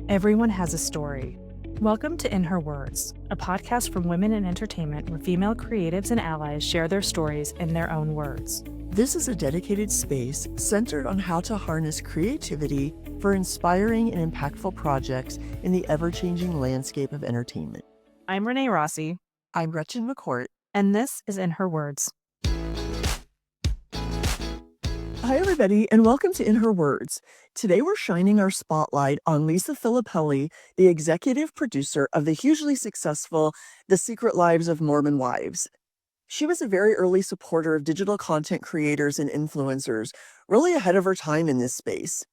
Everyone has a story. Welcome to In Her Words, a podcast from women in entertainment where female creatives and allies share their stories in their own words. This is a dedicated space centered on how to harness creativity for inspiring and impactful projects in the ever-changing landscape of entertainment. I'm Renee Rossi. I'm Gretchen McCourt. And this is In Her Words. Hi, everybody, and welcome to In Her Words. Today, we're shining our spotlight on Lisa Filipelli, the executive producer of the hugely successful The Secret Lives of Mormon Wives. She was a very early supporter of digital content creators and influencers, really ahead of her time in this space.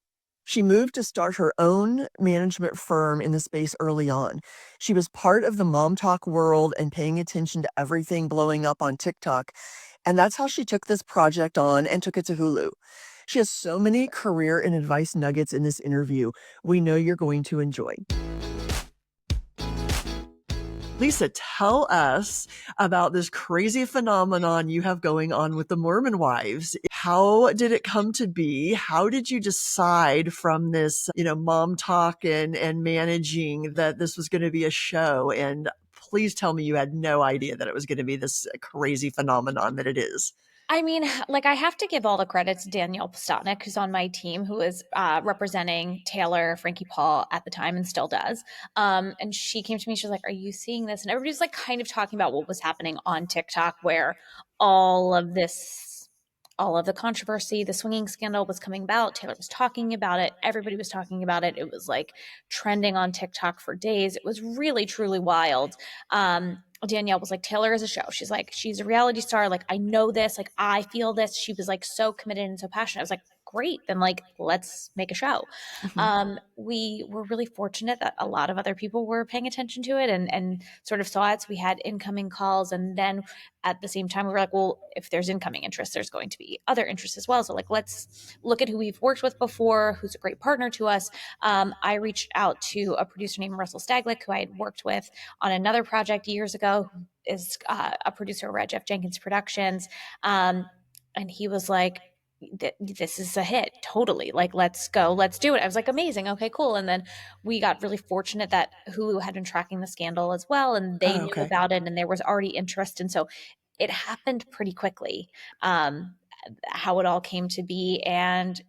She moved to start her own management firm in the space early on. She was part of the mom talk world and paying attention to everything blowing up on TikTok. And that's how she took this project on and took it to Hulu. She has so many career and advice nuggets in this interview. We know you're going to enjoy. Lisa, tell us about this crazy phenomenon you have going on with the Mormon Wives. How did it come to be? How did you decide from this, mom talk and managing that this was going to be a show? And please tell me you had no idea that it was going to be this crazy phenomenon that it is. I mean, I have to give all the credit to Danielle Postotnik, who's on my team, who was representing Taylor, Frankie Paul at the time and still does. And she came to me, she was like, "Are you seeing this?" And everybody's like kind of talking about what was happening on TikTok, where all of the controversy, the swinging scandal was coming about. Taylor was talking about it. Everybody was talking about it. It was like trending on TikTok for days. It was really, truly wild. Danielle was like, "Taylor is a show." She's like, "She's a reality star. Like, I know this. Like, I feel this." She was like so committed and so passionate. I was like, "Great. Then like, let's make a show." We were really fortunate that a lot of other people were paying attention to it and sort of saw it. So we had incoming calls. And then at the same time, we were like, well, if there's incoming interest, there's going to be other interests as well. So like, let's look at who we've worked with before, who's a great partner to us. I reached out to a producer named Russell Staglick, who I had worked with on another project years ago, who is a producer over at Jeff Jenkins Productions. And he was like, "This is a hit. Totally. Like, let's go. Let's do it." I was like, "Amazing. Okay, cool." And then we got really fortunate that Hulu had been tracking the scandal as well. And they knew about it and there was already interest. And so it happened pretty quickly, how it all came to be. And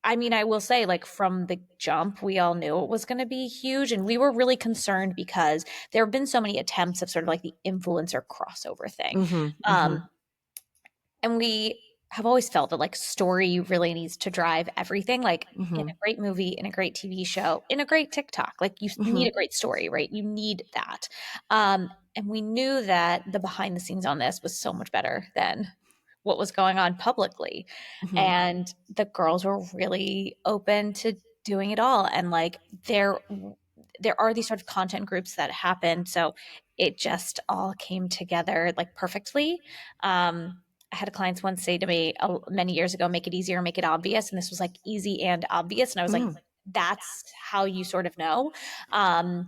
I mean, I will say, like, from the jump, we all knew it was going to be huge. And we were really concerned because there have been so many attempts of sort of like the influencer crossover thing. And we have always felt that like story really needs to drive everything, like in a great movie, in a great TV show, in a great TikTok. Like you need a great story, right? You need that. And we knew that the behind the scenes on this was so much better than what was going on publicly. And the girls were really open to doing it all. And like there are these sort of content groups that happen. So it just all came together like perfectly. I had a client once say to me many years ago, "Make it easier, make it obvious." And this was like easy and obvious. And I was like, that's how you sort of know. And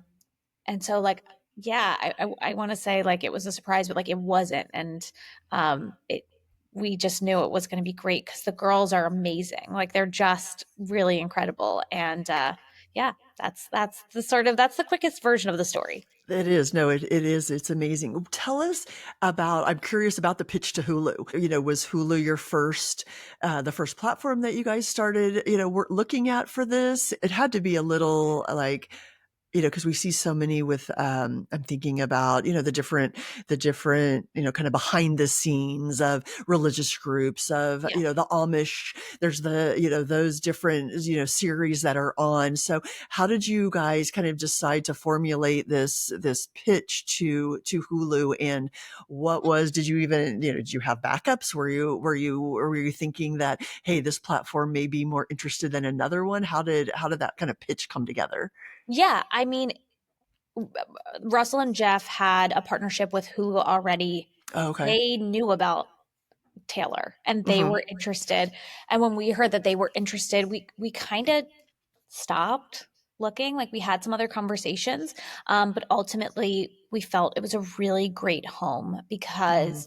so like, yeah, I want to say like it was a surprise, but like it wasn't. And we just knew it was going to be great because the girls are amazing. Like they're just really incredible. And yeah, that's the quickest version of the story. It is. No, it is. It's amazing. Tell us about, I'm curious about the pitch to Hulu. Was Hulu your the first platform that you guys started, were looking at for this? It had to be a little like, because we see so many with, I'm thinking about, the different, kind of behind the scenes of religious groups of, the Amish, there's those different, series that are on. So how did you guys kind of decide to formulate this pitch to Hulu? And did you even, did you have backups? Were you thinking that, hey, this platform may be more interested than another one? How did that kind of pitch come together? Yeah, I mean, Russell and Jeff had a partnership with Hulu already. Oh, okay. They knew about Taylor and they were interested. And when we heard that they were interested, we kind of stopped looking. Like we had some other conversations, but ultimately we felt it was a really great home because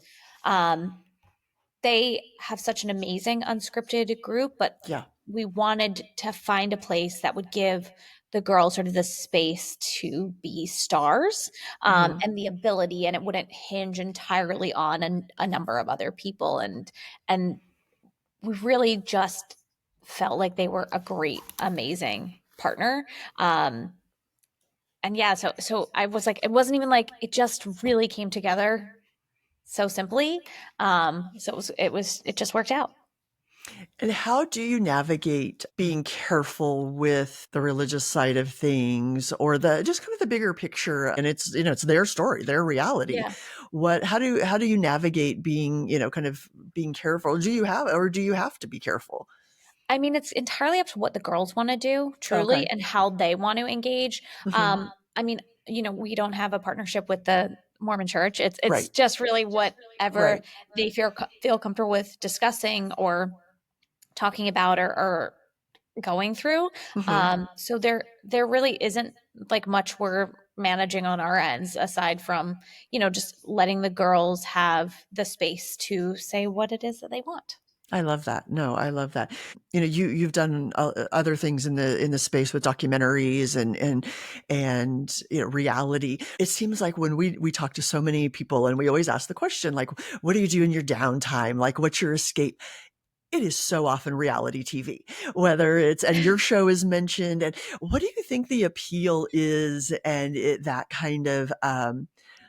they have such an amazing unscripted group, but we wanted to find a place that would give the girls sort of the space to be stars, Mhm. and the ability, and it wouldn't hinge entirely on a number of other people. And we really just felt like they were a great, amazing partner. And yeah, so I was like, it wasn't even like it just really came together so simply. So it just worked out. And how do you navigate being careful with the religious side of things or the just kind of the bigger picture? And it's, it's their story, their reality. Yeah. How do you navigate being, kind of being careful? Do you have to be careful? I mean, it's entirely up to what the girls want to do, truly, Okay. and how they want to engage. Hmm. I mean, we don't have a partnership with the Mormon Church. It's Right. just really whatever Right. they feel comfortable with discussing or talking about or going through. Hmm. So there really isn't like much we're managing on our ends aside from, just letting the girls have the space to say what it is that they want. I love that. No, I love that. You've done other things in the space with documentaries and reality. It seems like when we talk to so many people and we always ask the question like, what do you do in your downtime? Like, what's your escape? It is so often reality TV, whether it's, and your show is mentioned. And what do you think the appeal is? And that kind of,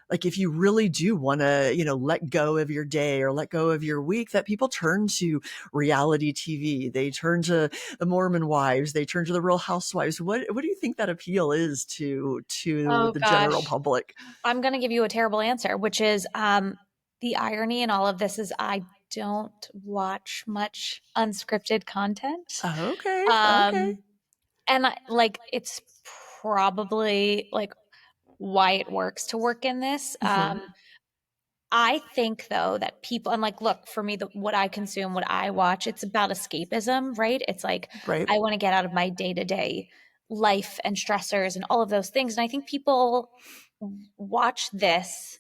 like if you really do want to, let go of your day or let go of your week, that people turn to reality TV. They turn to the Mormon wives. They turn to the Real Housewives. What do you think that appeal is to Oh the general gosh. public? I'm going to give you a terrible answer, which is the irony in all of this is I don't watch much unscripted content. Okay. Okay. Um, and like it's probably like why it works to work in this. Hmm. I think though that people, and like, look, for me, what I consume, what I watch, it's about escapism, right? It's like Right. I want to get out of my day to day life and stressors and all of those things. And I think people watch this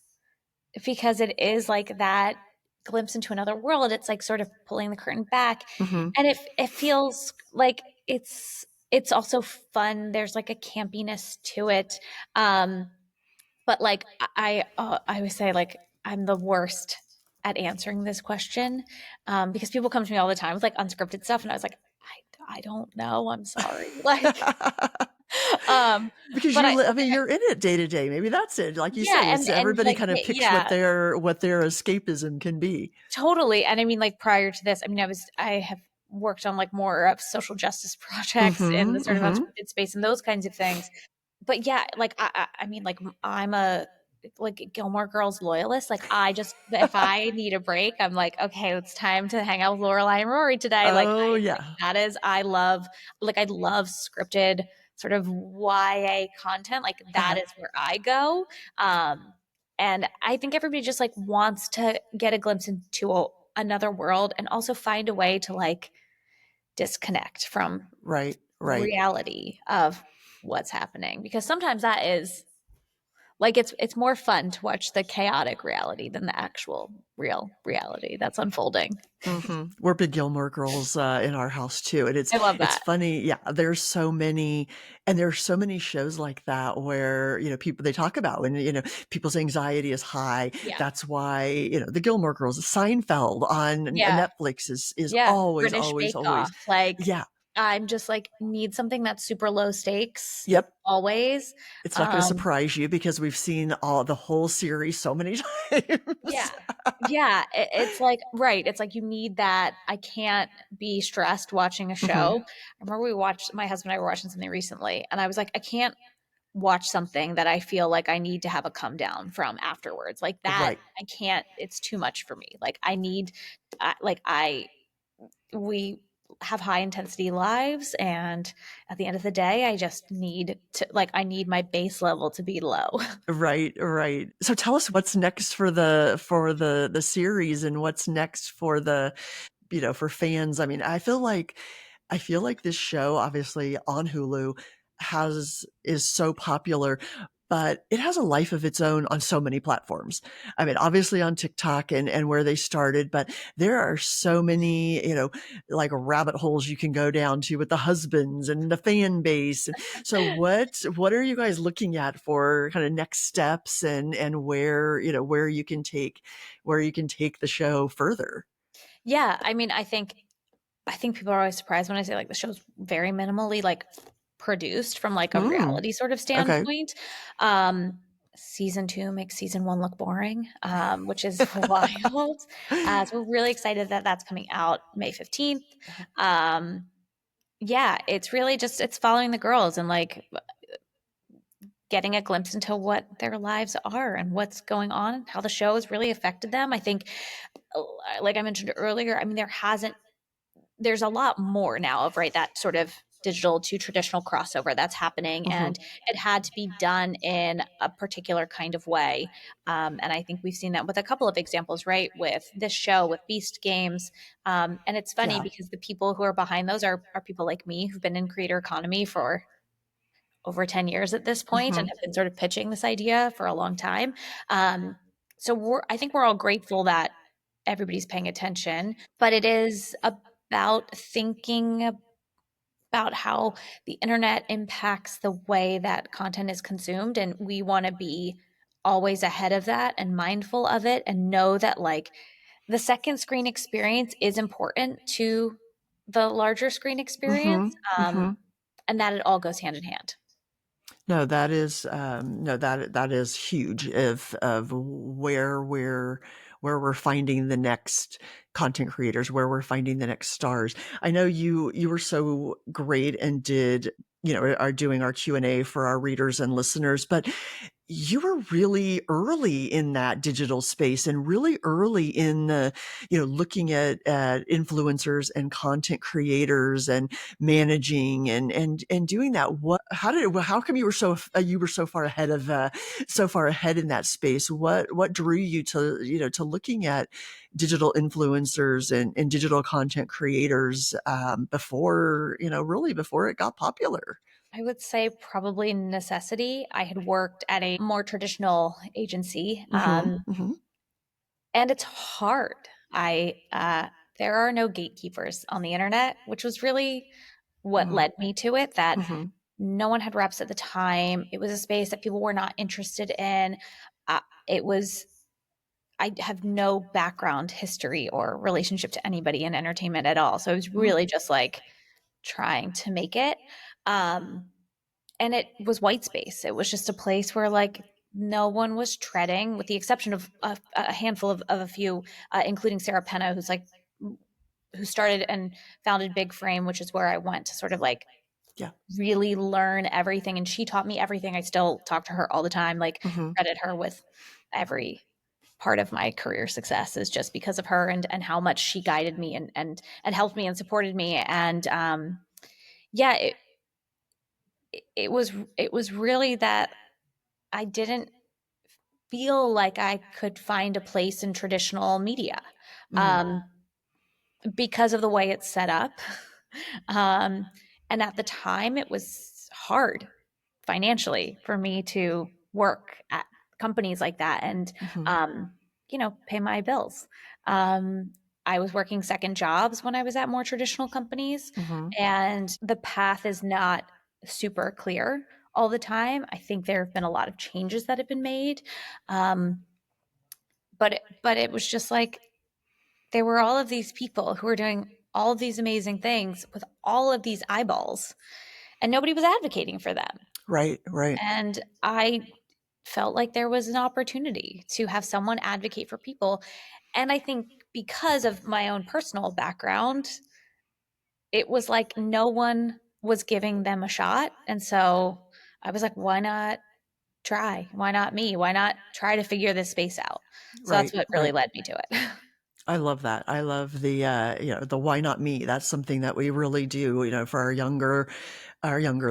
because it is like that glimpse into another world. It's like sort of pulling the curtain back, Hmm. and it feels like it's also fun. There's like a campiness to it. But like I always say like I'm the worst at answering this question, because people come to me all the time with like unscripted stuff, and I was like, I don't know. I'm sorry. Like, um, Because but I mean, you're in it day to day. Maybe that's it. Like you yeah, say, it's and everybody like kind of picks yeah, what their escapism can be. totally. And I mean, like prior to this, I mean, I have worked on like more of social justice projects in the Mhm, sort of mhm. unscripted space and those kinds of things. But yeah, like I mean, like I'm a like Gilmore Girls loyalist. Like I just if I need a break, I'm like, okay, it's time to hang out with Lorelai and Rory today. Oh, yeah. That is I love scripted sort of YA content. Like that Uh-huh. is where I go. And I think everybody just like wants to get a glimpse into another world and also find a way to like disconnect from Right, right. reality of what's happening, because sometimes that is like it's more fun to watch the chaotic reality than the actual real reality that's unfolding. Mhm. We're big Gilmore Girls, in our house too, and I love it's that. funny, yeah, there's so many shows like that where, people they talk about when, people's anxiety is high. Yeah. That's why, the Gilmore Girls, Seinfeld on Yeah. Netflix is Yeah. always, British always, Bake always. Off. Like Yeah. I'm just like need something that's super low stakes Yep. always. It's not gonna Um surprise you because we've seen the whole series so many Yeah. times. Yeah, it's like right, it's like you need that. I can't be stressed watching a Mhm. show. I remember my husband and I were watching something recently, and I was like, I can't watch something that I feel like I need to have a come down from afterwards. Like that, Right. I can't, it's too much for me. Like I need, like we have high intensity lives, and at the end of the day, I just need to, like, I need my base level to be low. Right, right. So tell us what's next for the series and what's next for for fans. I mean, I feel like this show, obviously on Hulu, has is so popular. but it has a life of its own on so many platforms. I mean, obviously on TikTok and where they started, but there are so many, like rabbit holes you can go down to with the husbands and the fan base. And so what are you guys looking at for kind of next steps and where you can take the show further? Yeah, I mean, I think people are always surprised when I say like the show's very minimally like produced from like a Hmm. reality sort of Okay. standpoint. Um, season 2 makes season 1 look boring, which is wild. So we're really excited that that's coming out May 15th. Um, yeah, it's really just it's following the girls and like getting a glimpse into what their lives are and what's going on, how the show has really affected them. I think, like I mentioned earlier, I mean, there's a lot more now of right that sort of digital to traditional crossover that's happening, Hmm. and it had to be done in a particular kind of way. And I think we've seen that with a couple of examples, right, with this show with Beast Games. And it's funny Yeah. because the people who are behind those are people like me who've been in creator economy for over 10 years at this point Hmm. and have been sort of pitching this idea for a long time. Um, so I think we're all grateful that everybody's paying attention, but it is about thinking about how the internet impacts the way that content is consumed. And we want to be always ahead of that and mindful of it and know that like the second screen experience is important to the larger screen Hmm. experience, Hmm. and that it all goes hand in hand. No, that is no that is huge of where we're finding the next content creators, where we're finding the next stars. I know you were so great and did are doing our Q&A for our readers and listeners, but you were really early in that digital space and really early in the looking at influencers and content creators and managing and doing that. How come you were so far ahead in that space? What drew you to looking at digital influencers and digital content creators before really before it got popular? I would say probably necessity. I had worked at a more traditional agency, Mm-hmm. Mm-hmm. and it's hard. There are no gatekeepers on the internet, which was really what led me to it. That Mm-hmm. no one had reps at the time. It was a space that people were not interested in. It was. I have no background, history, or relationship to anybody in entertainment at all. So it was really just like trying to make it. Um, and it was white space. It was just a place where like no one was treading, with the exception of a handful of a few, including Sarah Penna, who started and founded Big Frame, which is where I went to sort of like Yeah. really learn everything. And she taught me everything. I still talk to her all the time, like Mm-hmm. credit her with every part of my career success is just because of her and how much she guided me and helped me and supported me. And yeah, it was really that I didn't feel like I could find a place in traditional media, Mm-hmm. um, because of the way it's set up. Um, and at the time, it was hard financially for me to work at companies like that and, Mm-hmm. um, pay my bills. Um, I was working second jobs when I was at more traditional companies, Mm-hmm. and the path is not super clear all the time. I think there have been a lot of changes that have been made. Um, but it was just like there were all of these people who were doing all of these amazing things with all of these eyeballs, and nobody was advocating for them. Right. Right. And I felt like there was an opportunity to have someone advocate for people. And I think because of my own personal background, it was like no one was giving them a shot. And so I was like, why not try? Why not me? Why not try to figure this space out? So that's Right. what really Right. led me to it. I love that. I love the why not me? That's something that we really do, for our younger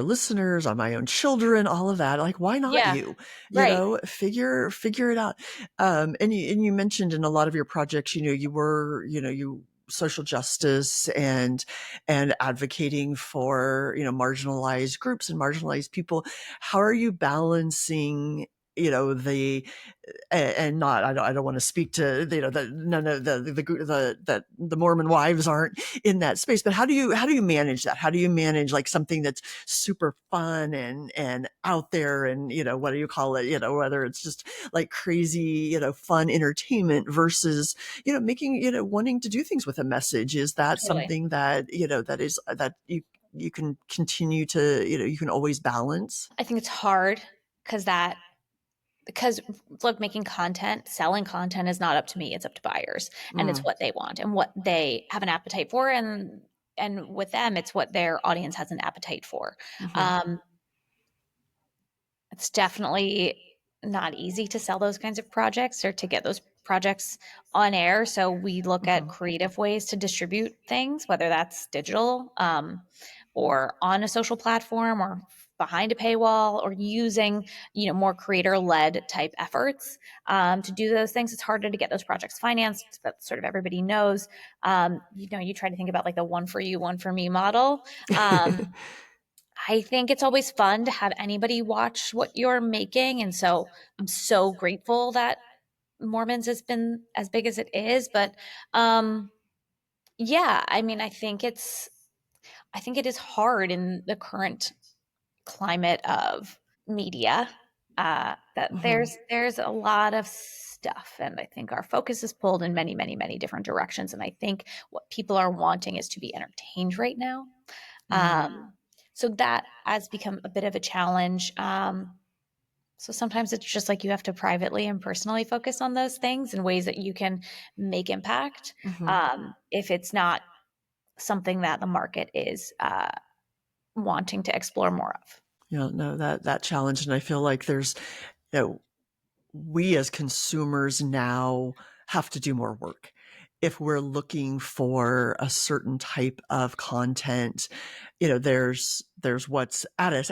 listeners, on my own children, all of that. Like, why not Yeah, you? right. Figure it out. And you mentioned in a lot of your projects, you social justice and advocating for, marginalized groups and marginalized people. How are you balancing, the and not I don't want to speak to, the none of the Mormon wives aren't in that space, but how do you manage that? How do you manage like something that's super fun and out there, and what do you call it, whether it's just like crazy, fun entertainment versus, making, wanting to do things with a message? Is that Totally. something that, that you can continue to, you can always balance? I think it's hard because look, making content, selling content is not up to me, it's up to buyers, and it's Mm, what they want and what they have an appetite for, and with them it's what their audience has an appetite for. mhm, um, it's definitely not easy to sell those kinds of projects or to get those projects on air. So we look at mhm, creative ways to distribute things, whether that's digital, or on a social platform, or behind a paywall, or using more creator led type efforts to do those things. It's harder to get those projects financed. That sort of everybody knows. You try to think about like the one for you, one for me model. Um, I think it's always fun to have anybody watch what you're making. And so I'm so grateful that Mormons has been as big as it is. But um, yeah, I mean, I think it is hard in the current climate of media, that mhm, there's a lot of stuff, and I think our focus is pulled in many, many, many different directions. And I think what people are wanting is to be entertained right now. mm, So that has become a bit of a challenge. So sometimes it's just like you have to privately and personally focus on those things in ways that you can make impact, mhm. if it's not something that the market is wanting to explore more of. No, that challenge, and I feel like there's, you know, we as consumers now have to do more work. If we're looking for a certain type of content, there's what's at us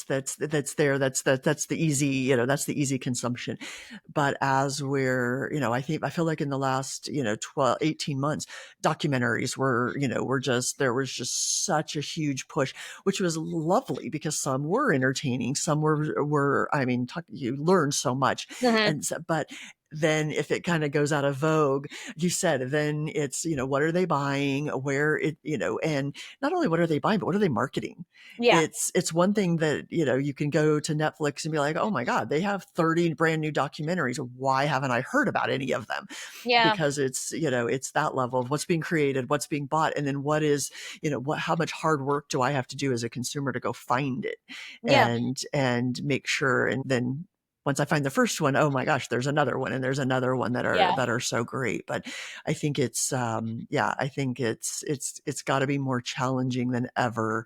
that's there. That's the easy, that's the easy consumption. But as we're, I feel like in the last, 12, 18 months, documentaries were just, there was just such a huge push, which was lovely because some were entertaining, some I mean, you learn so much. Mhm. And so, but then if it kind of goes out of vogue, you said, then it's, what are they buying, where it, and not only what are they buying, but what are they marketing? Yeah. It's one thing that, you can go to Netflix and be like, oh my God, they have 30 brand new documentaries. Why haven't I heard about any of them? Yeah. Because it's, it's that level of what's being created, what's being bought, and then what is, how much hard work do I have to do as a consumer to go find it Yeah. and make sure. And then once I find the first one, oh my gosh, there's another one and there's another one Yeah. that are so great. But I think it's, yeah, I think it's got to be more challenging than ever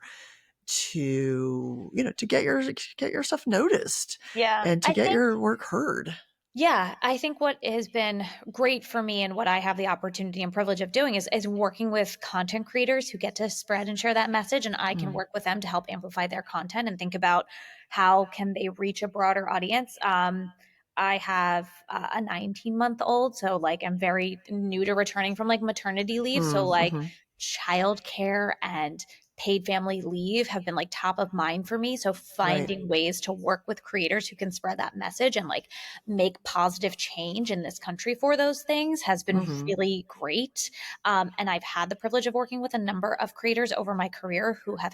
to, to get your stuff noticed Yeah. and to I get think your work heard. Yeah, I think what has been great for me and what I have the opportunity and privilege of doing is working with content creators who get to spread and share that message, and I can Mm, work with them to help amplify their content and think about how can they reach a broader audience. I have a 19-month-old, so like I'm very new to returning from like maternity leave. So like mhm, childcare and paid family leave have been like top of mind for me. So right. finding ways to work with creators who can spread that message and like make positive change in this country for those things has been Mhm, really great. And I've had the privilege of working with a number of creators over my career who have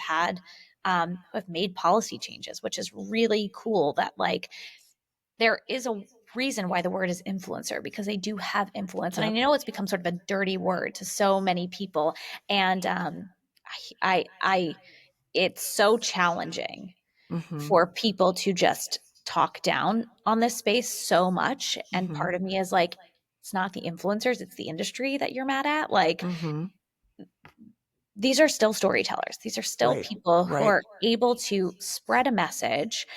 made policy changes, which is really cool. That like there is a reason why the word is influencer, because they do have influence, and I yep, know it's become sort of a dirty word to so many people. And I it's so challenging mhm, for people to just talk down on this space so much. And mhm, part of me is like, it's not the influencers, it's the industry that you're mad at. Like, mhm, these are still storytellers. These are still right, people who right, are able to spread a message.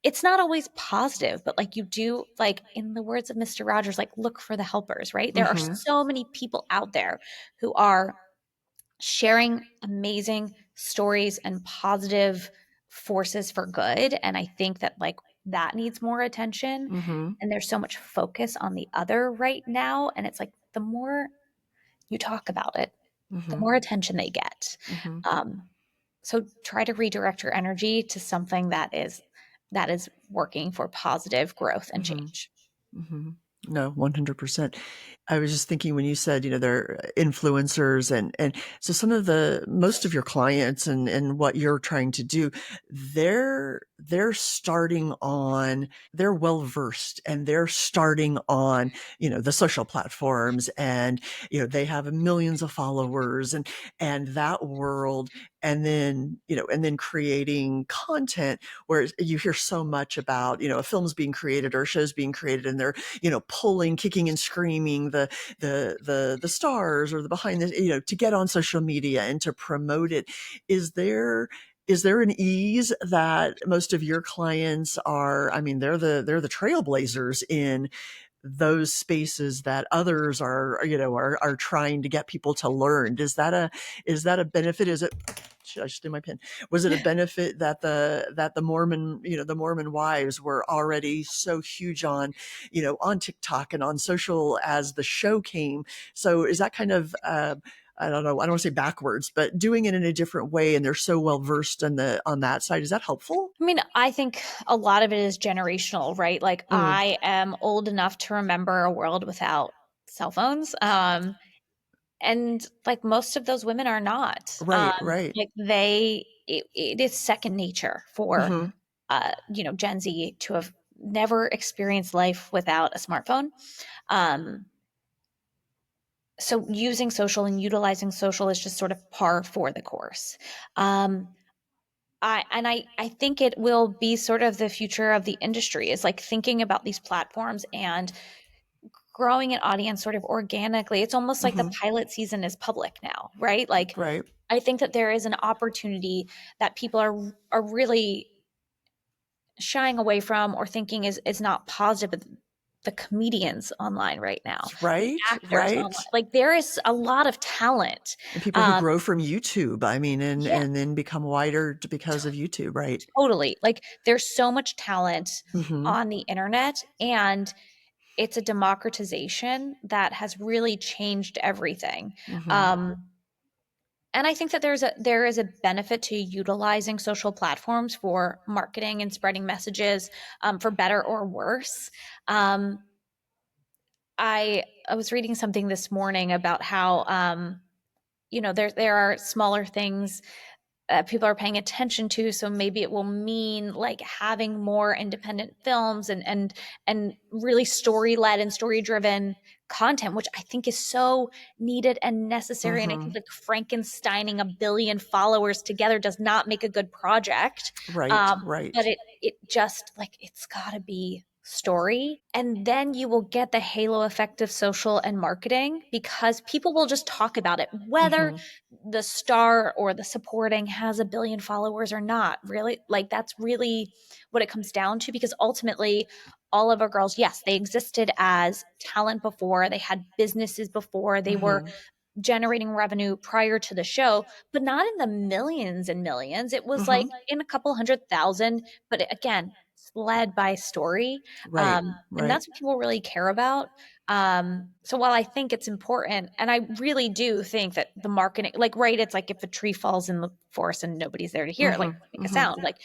It's not always positive, but like you do, like in the words of Mr. Rogers, like look for the helpers, right? There are mhm, so many people out there who are sharing amazing stories and positive forces for good. And I think that like that needs more attention. mhm, And there's so much focus on the other right now. And it's like the more you talk about it, the Mm-hmm. more attention they get. Mm-hmm. So try to redirect your energy to something that is working for positive growth and Mm-hmm. change. Mm-hmm. No, 100%. I was just thinking when you said, they're influencers and so most of your clients and what you're trying to do, they're starting on, they're well versed and they're starting on, the social platforms and, they have millions of followers and that world. And then creating content where you hear so much about, a film's being created or a show's being created and they're, pulling, kicking and screaming the stars or the behind the, to get on social media and to promote it. Is there an ease that most of your clients are? I mean, they're the trailblazers in those spaces that others are trying to get people to learn. Is that a benefit? Should I just do my pen? Was it a benefit that the Mormon, the Mormon wives were already so huge on TikTok and on social as the show came? So is that kind of, I don't know, I don't want to say backwards, but doing it in a different way, and they're so well versed on that side. Is that helpful? I mean, I think a lot of it is generational, right? Like Mm, I am old enough to remember a world without cell phones. And like most of those women are not. right, right. Like it is second nature for Hmm. Gen Z to have never experienced life without a smartphone. Um, so using social and utilizing social is just sort of par for the course. Um, I think it will be sort of the future of the industry is like thinking about these platforms and growing an audience sort of organically. It's almost like the Hmm. pilot season is public now, right? Like Right. I think that there is an opportunity that people are really shying away from or thinking is not positive. But the comedians online right now, the Right, actors online, right. like there is a lot of talent. And people who Um, grow from YouTube, I mean, and yeah, and then become wider because of YouTube, right? totally. Like there's so much talent Mhm, on the internet, and it's a democratization that has really changed everything. mhm, Um, and I think that there is a benefit to utilizing social platforms for marketing and spreading messages, for better or worse. Um, I was reading something this morning about how there are smaller things people are paying attention to, so maybe it will mean like having more independent films and really story led and story driven content, which I think is so needed and necessary. And I think mhm. like Frankensteining a billion followers together does not make a good project. Right, But right. it just like it's got to be story, and then you will get the halo effect of social and marketing because people will just talk about it whether Mhm, the star or the supporting has a billion followers or not. Really, like that's really what it comes down to, because ultimately all of our girls, yes, they existed as talent before, they had businesses before, they were mhm, generating revenue prior to the show, but not in the millions and millions. It was like mhm. in a couple 100,000, but again, it's led by story. Right, And right. that's what people really care about. So while I think it's important, and I really do think that the marketing, like, right, it's like if a tree falls in the forest and nobody's there to hear it, like Mhm, make a mhm. sound, like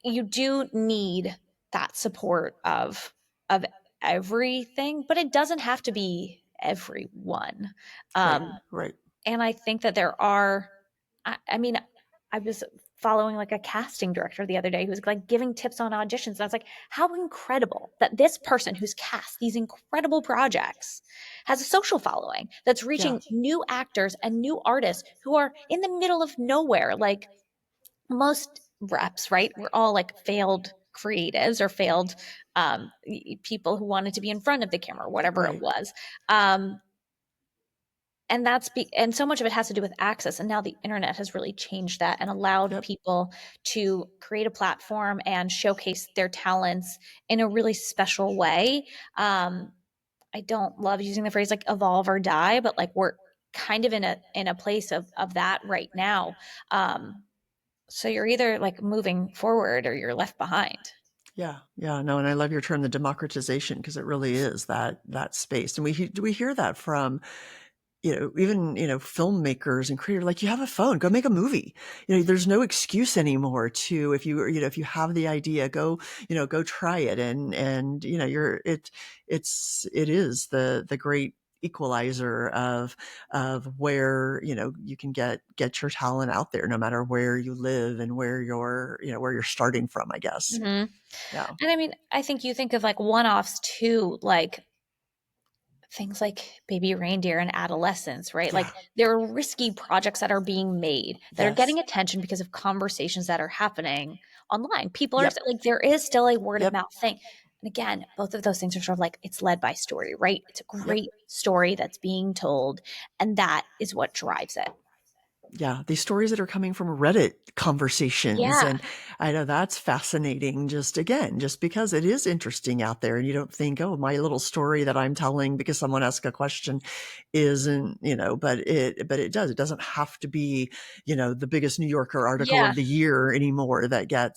you do need that support of everything, but it doesn't have to be everyone. Right, Um, right. and I think that there are, I mean, I was following like a casting director the other day who was like giving tips on auditions. And I was like, how incredible that this person who's cast these incredible projects has a social following that's Yeah. reaching new actors and new artists who are in the middle of nowhere. Like most reps, right? We're all like failed creatives or failed people who wanted to be in front of the camera, whatever it Right. was. And and so much of it has to do with access, and now the internet has really changed that and allowed Yep. people to create a platform and showcase their talents in a really special way. I don't love using the phrase like evolve or die, but like we're kind of in a place of that right now. So you're either like moving forward or you're left behind. Yeah, yeah, no, and I love your term, the democratization, because it really is that space, and we hear that from even, filmmakers and creators, like, you have a phone, go make a movie. There's no excuse anymore to, if you have the idea, go try it. And, it is the great equalizer of where, you can get your talent out there, no matter where you live and where you're starting from, I guess. Mhm. Yeah. And I mean, I think you think of like one-offs too, like things like Baby Reindeer and Adolescence, right? Yeah. Like there are risky projects that are being made that are Yes. getting attention because of conversations that are happening online. People are Yep. like, there is still a word of Yep. mouth thing. And again, both of those things are sort of like it's led by story, right? It's a Yep. great story that's being told, and that is what drives it. Yeah, these stories that are coming from Reddit conversations, Yeah. and I know that's fascinating, just because it is interesting out there, and you don't think, "Oh, my little story that I'm telling because someone asked a question isn't," but it does. It doesn't have to be, the biggest New Yorker article Yeah. of the year anymore that got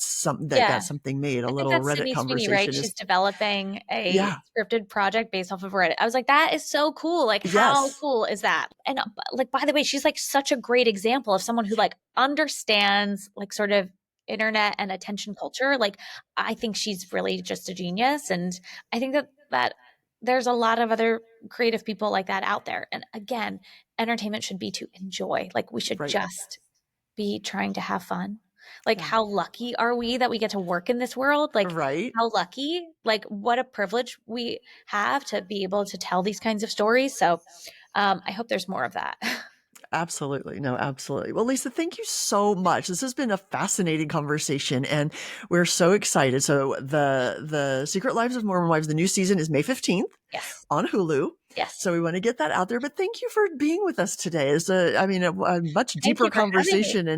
Yeah. something made. A I think little that's Reddit Sydney Sweeney, right? conversation She's is. developing a Yeah. scripted project based off of Reddit. I was like, that is so cool. Like, how Yes. cool is that? And like, by the way, she's like such a great example of someone who like understands like sort of internet and attention culture. Like, I think she's really just a genius, and I think that there's a lot of other creative people like that out there. And again, entertainment should be to enjoy. Like, we should Right. just be trying to have fun. Like, Yeah. how lucky are we that we get to work in this world? Like, Right. how lucky, like, what a privilege we have to be able to tell these kinds of stories. So, I hope there's more of that. Absolutely. No, absolutely. Well, Lisa, thank you so much. This has been a fascinating conversation, and we're so excited. So the Secret Lives of Mormon Wives, the new season is May 15th Yes. on Hulu. Yes. So we want to get that out there. But thank you for being with us today. It's a much Thank deeper you for having me. conversation,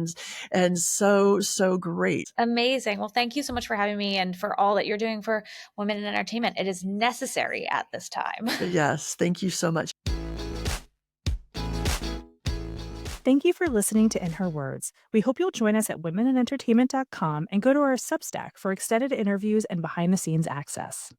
and so great. Amazing. Well, thank you so much for having me and for all that you're doing for women in entertainment. It is necessary at this time. Yes, thank you so much. Thank you for listening to In Her Words. We hope you'll join us at womeninentertainment.com and go to our Substack for extended interviews and behind the scenes access.